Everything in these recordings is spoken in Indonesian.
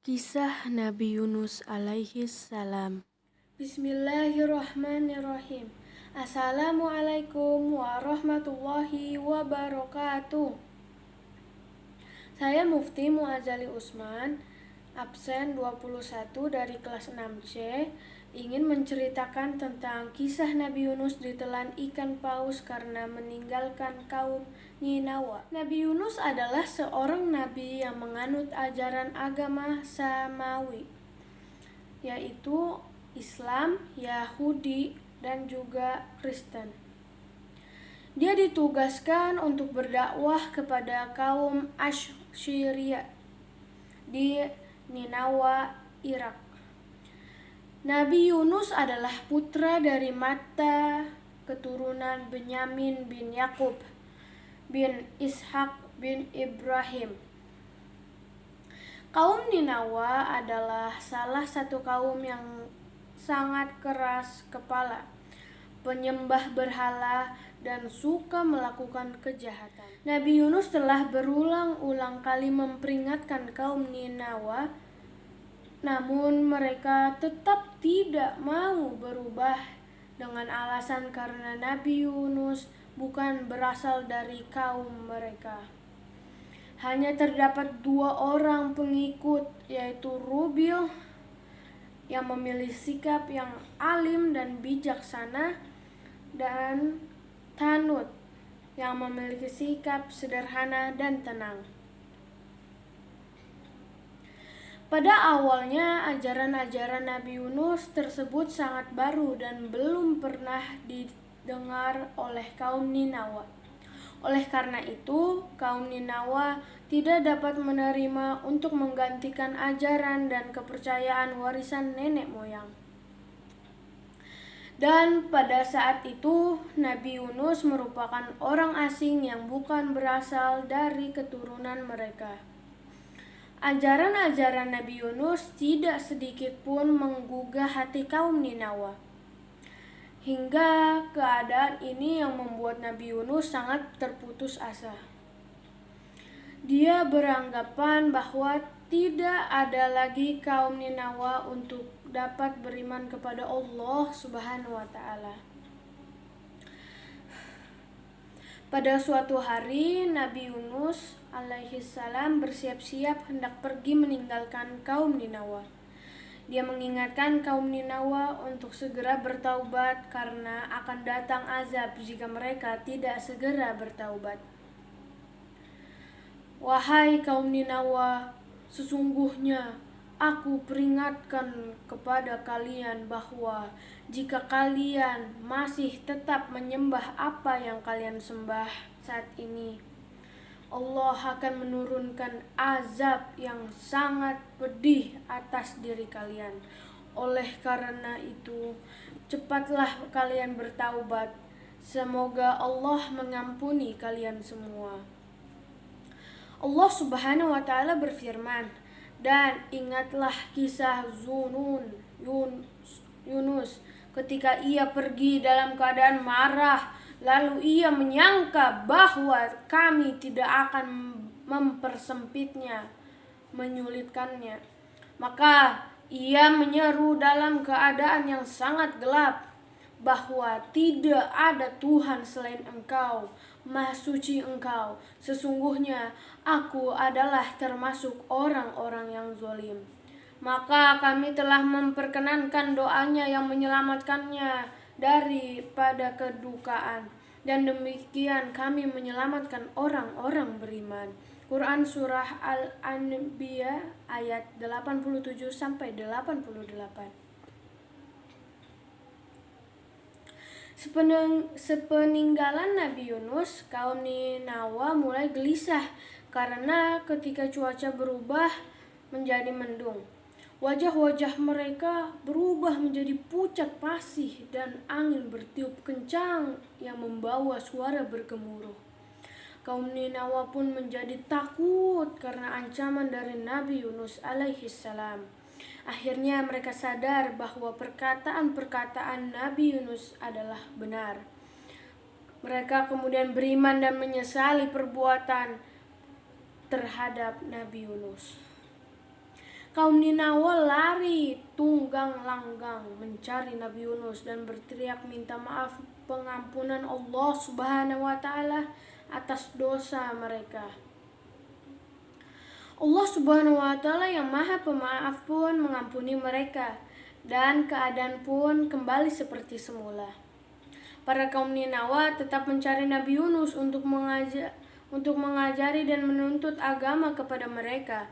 Kisah Nabi Yunus alaihi salam. Bismillahirrahmanirrahim. Assalamualaikum warahmatullahi wabarakatuh. Saya Mufti Muazzali Usman, absen 21 dari kelas 6C, ingin menceritakan tentang kisah Nabi Yunus ditelan ikan paus karena meninggalkan kaum Ninawa. Nabi Yunus adalah seorang nabi yang menganut ajaran agama Samawi, yaitu Islam, Yahudi, dan juga Kristen. Dia ditugaskan untuk berdakwah kepada kaum Asyria di Ninawa, Irak. Nabi Yunus adalah putra dari Matta, keturunan Benyamin bin Yakub bin Ishak bin Ibrahim. Kaum Ninawa adalah salah satu kaum yang sangat keras kepala, penyembah berhala, dan suka melakukan kejahatan. Nabi Yunus telah berulang-ulang kali memperingatkan kaum Ninawa, namun mereka tetap tidak mau berubah dengan alasan karena Nabi Yunus bukan berasal dari kaum mereka. Hanya terdapat 2 orang pengikut, yaitu Rubil yang memilih sikap yang alim dan bijaksana, dan Tanut yang memiliki sikap sederhana dan tenang. Pada awalnya, ajaran-ajaran Nabi Yunus tersebut sangat baru dan belum pernah didengar oleh kaum Ninawa. Oleh karena itu, kaum Ninawa tidak dapat menerima untuk menggantikan ajaran dan kepercayaan warisan nenek moyang. Dan pada saat itu, Nabi Yunus merupakan orang asing yang bukan berasal dari keturunan mereka. Ajaran-ajaran Nabi Yunus tidak sedikit pun menggugah hati kaum Ninawa. Hingga keadaan ini yang membuat Nabi Yunus sangat terputus asa. Dia beranggapan bahwa tidak ada lagi kaum Ninawa untuk dapat beriman kepada Allah Subhanahu wa Ta'ala. Pada suatu hari, Nabi Yunus alaihi salam bersiap-siap hendak pergi meninggalkan kaum Ninawa. Dia mengingatkan kaum Ninawa untuk segera bertaubat karena akan datang azab jika mereka tidak segera bertaubat. Wahai kaum Ninawa, sesungguhnya aku peringatkan kepada kalian bahwa jika kalian masih tetap menyembah apa yang kalian sembah saat ini, Allah akan menurunkan azab yang sangat pedih atas diri kalian. Oleh karena itu, cepatlah kalian bertaubat. Semoga Allah mengampuni kalian semua. Allah Subhanahu wa Ta'ala berfirman, dan ingatlah kisah Yunus ketika ia pergi dalam keadaan marah, lalu ia menyangka bahwa kami tidak akan mempersempitnya, menyulitkannya. Maka ia menyeru dalam keadaan yang sangat gelap bahwa tidak ada Tuhan selain Engkau, Maha Suci Engkau. Sesungguhnya aku adalah termasuk orang-orang yang zalim. Maka kami telah memperkenankan doanya yang menyelamatkannya daripada kedukaan, dan demikian kami menyelamatkan orang-orang beriman. Quran Surah Al-Anbiya ayat 87-88. Sepeninggalan Nabi Yunus, kaum Ninawa mulai gelisah karena ketika cuaca berubah menjadi mendung, wajah-wajah mereka berubah menjadi pucat pasih dan angin bertiup kencang yang membawa suara bergemuruh. Kaum Ninawa pun menjadi takut karena ancaman dari Nabi Yunus alaihi salam. Akhirnya mereka sadar bahwa perkataan-perkataan Nabi Yunus adalah benar. Mereka kemudian beriman dan menyesali perbuatan terhadap Nabi Yunus. Kaum Ninawa lari tunggang langgang mencari Nabi Yunus dan berteriak minta maaf pengampunan Allah Subhanahu wa taala atas dosa mereka. Allah Subhanahu wa taala yang Maha Pemaaf pun mengampuni mereka dan keadaan pun kembali seperti semula. Para kaum Ninawa tetap mencari Nabi Yunus untuk mengajari dan menuntut agama kepada mereka.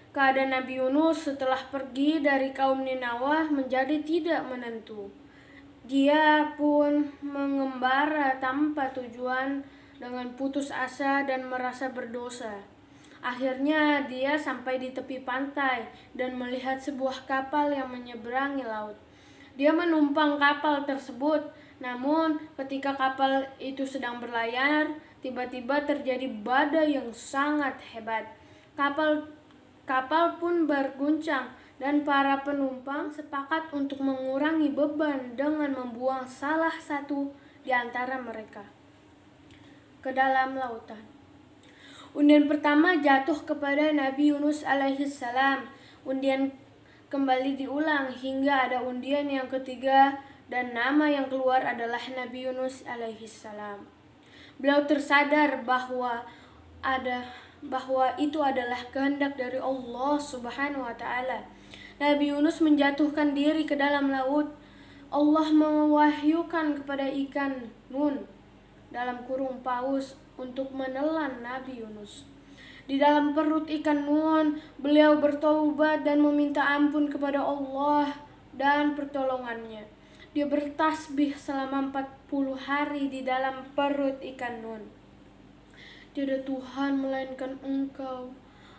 Keadaan Nabi Yunus setelah pergi dari kaum Ninawa menjadi tidak menentu. Dia pun mengembara tanpa tujuan dengan putus asa dan merasa berdosa. Akhirnya dia sampai di tepi pantai dan melihat sebuah kapal yang menyeberangi laut. Dia menumpang kapal tersebut, namun ketika kapal itu sedang berlayar, tiba-tiba terjadi badai yang sangat hebat. Kapal pun berguncang dan para penumpang sepakat untuk mengurangi beban dengan membuang salah satu di antara mereka ke dalam lautan. Undian pertama jatuh kepada Nabi Yunus alaihissalam. Undian kembali diulang hingga ada undian yang ketiga dan nama yang keluar adalah Nabi Yunus alaihissalam. Beliau tersadar bahwa itu adalah kehendak dari Allah Subhanahu wa taala. Nabi Yunus menjatuhkan diri ke dalam laut. Allah mewahyukan kepada ikan Nun dalam kurung paus untuk menelan Nabi Yunus. Di dalam perut ikan Nun, beliau bertaubat dan meminta ampun kepada Allah dan pertolongannya. Dia bertasbih selama 40 hari di dalam perut ikan Nun. Tiada Tuhan melainkan Engkau,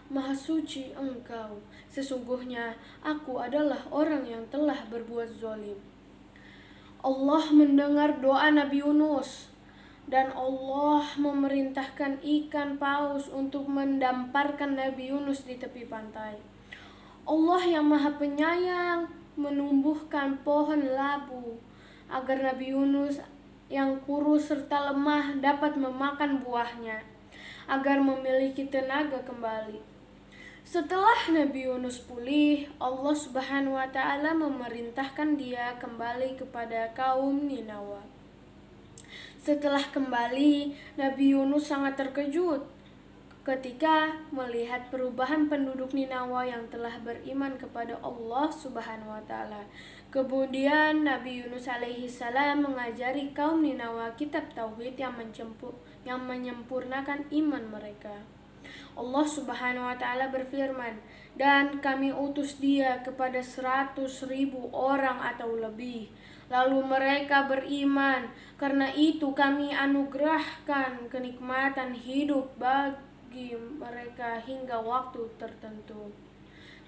Maha Suci Engkau. Sesungguhnya aku adalah orang yang telah berbuat zalim. Allah mendengar doa Nabi Yunus dan Allah memerintahkan ikan paus untuk mendamparkan Nabi Yunus di tepi pantai. Allah yang Maha Penyayang menumbuhkan pohon labu agar Nabi Yunus yang kurus serta lemah dapat memakan buahnya, agar memiliki tenaga kembali. Setelah Nabi Yunus pulih, Allah Subhanahu wa taala memerintahkan dia kembali kepada kaum Ninawa. Setelah kembali, Nabi Yunus sangat terkejut ketika melihat perubahan penduduk Ninawa yang telah beriman kepada Allah Subhanahu wa taala. Kemudian Nabi Yunus alaihissalam mengajari kaum Ninawa kitab tauhid yang menyempurnakan iman mereka. Allah Subhanahu wa taala berfirman, "Dan kami utus dia kepada 100.000 orang atau lebih. Lalu mereka beriman, karena itu kami anugerahkan kenikmatan hidup bagi mereka hingga waktu tertentu."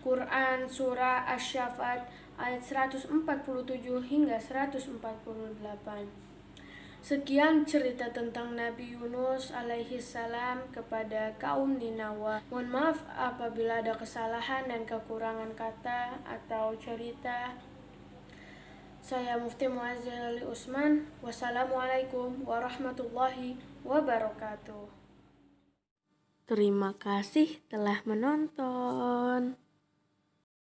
Quran Surah Asy-Syaffat ayat 147 hingga 148. Sekian cerita tentang Nabi Yunus alaihissalam kepada kaum Ninawa. Mohon maaf apabila ada kesalahan dan kekurangan kata atau cerita. Saya Mufti Muazzez Ali Usman. Wassalamualaikum warahmatullahi wabarakatuh. Terima kasih telah menonton.